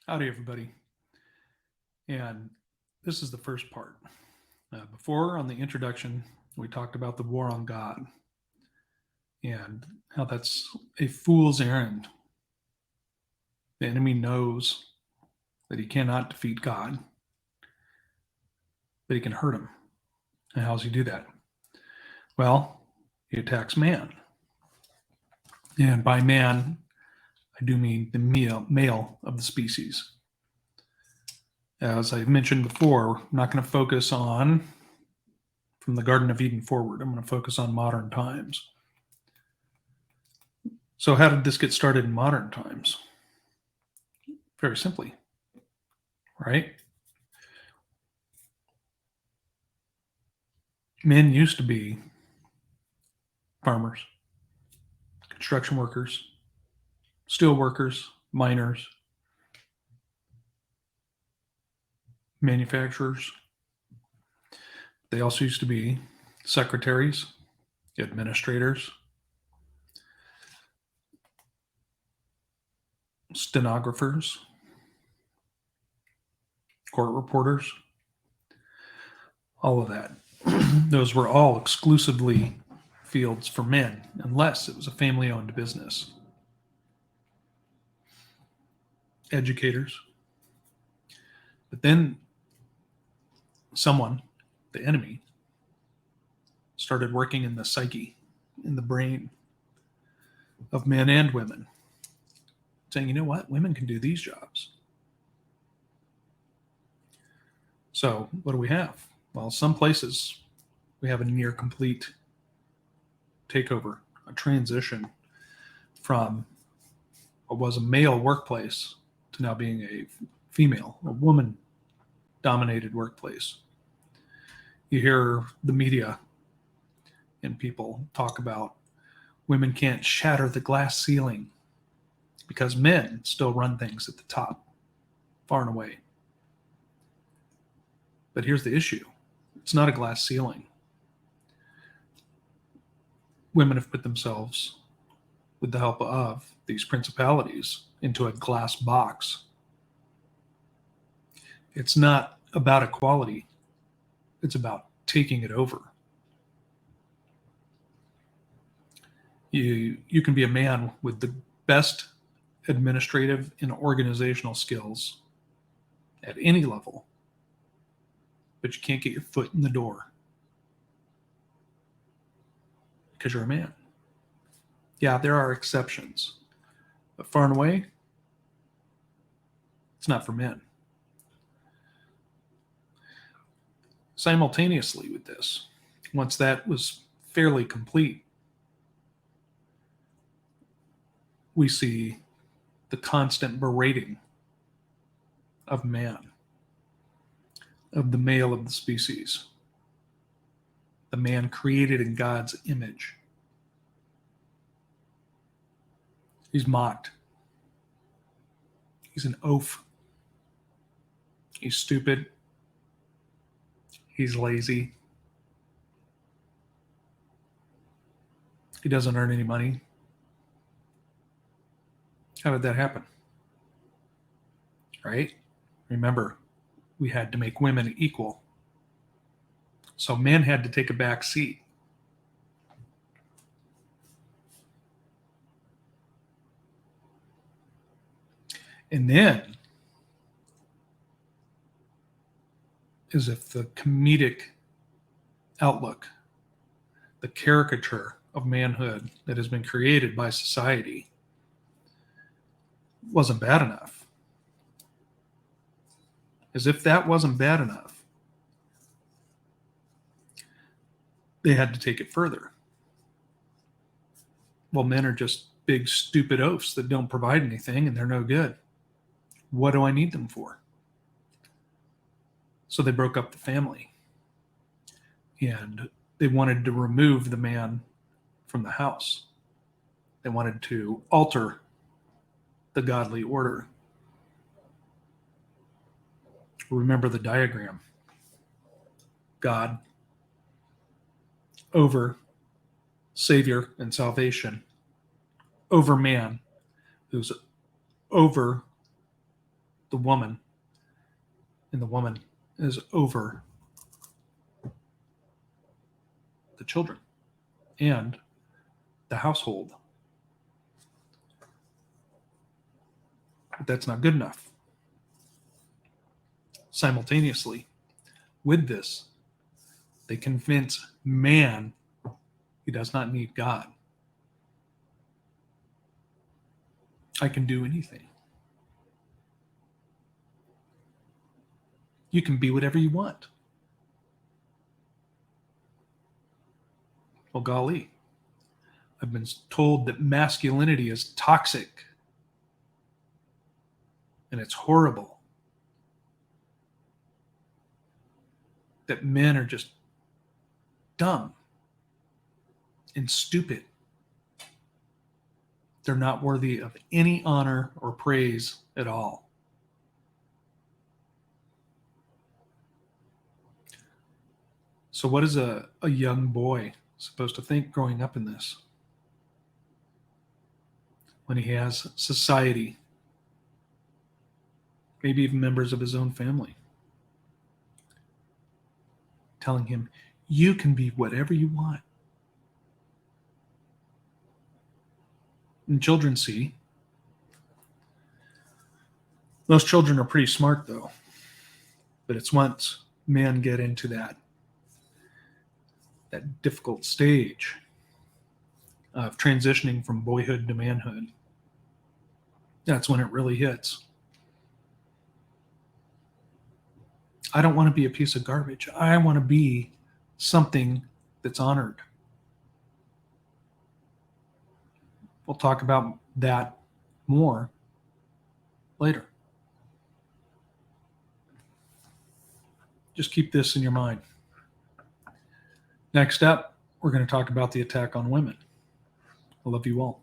Howdy, everybody. And this is the first part. Before, on the introduction, we talked about the war on God and how that's a fool's errand. The enemy knows that he cannot defeat God, but he can hurt him. And how does he do that? Well, he attacks man. And by man, I do mean the male of the species. As I mentioned before, I'm not going to focus on from the Garden of Eden forward. I'm going to focus on modern times. So, how did this get started in modern times? Very simply, right? Men used to be farmers, construction workers, steel workers, miners, manufacturers. They also used to be secretaries, administrators, stenographers, court reporters, all of that. Those were all exclusively fields for men, unless it was a family owned business. Educators. But then someone, the enemy, started working in the psyche, in the brain of men and women, saying, you know what, women can do these jobs. So, what do we have? Well, some places we have a near complete takeover, a transition from what was a male workplace to now being a female, a woman dominated workplace. You hear the media and people talk about women can't shatter the glass ceiling because men still run things at the top, far and away. But here's the issue, it's not a glass ceiling. Women have put themselves, with the help of these principalities, into a glass box. It's not about equality, it's about taking it over. You can be a man with the best administrative and organizational skills at any level, but you can't get your foot in the door because you're a man. Yeah, there are exceptions, but far and away, it's not for men. Simultaneously with this, once that was fairly complete, we see the constant berating of man, of the male of the species, the man created in God's image. He's mocked. He's an oaf. He's stupid. He's lazy. He doesn't earn any money. How did that happen? Right? Remember, we had to make women equal. So men had to take a back seat. And then, as if the comedic outlook, the caricature of manhood that has been created by society wasn't bad enough. As if that wasn't bad enough, they had to take it further. Well, men are just big, stupid oafs that don't provide anything and they're no good. What do I need them for? So they broke up the family and they wanted to remove the man from the house. They wanted to alter the godly order. Remember the diagram. God over Savior and salvation, over man, who's over the woman, and the woman is over the children and the household. But that's not good enough. Simultaneously, with this, they convince man he does not need God. I can do anything. You can be whatever you want. Well, golly, I've been told that masculinity is toxic and it's horrible. That men are just dumb and stupid. They're not worthy of any honor or praise at all. So what is a young boy supposed to think growing up in this? When he has society, maybe even members of his own family, telling him, you can be whatever you want. And children see. Most children are pretty smart, though. But it's once men get into that difficult stage of transitioning from boyhood to manhood, that's when it really hits. I don't want to be a piece of garbage. I want to be something that's honored. We'll talk about that more later. Just keep this in your mind. Next up, we're going to talk about the attack on women. I love you all.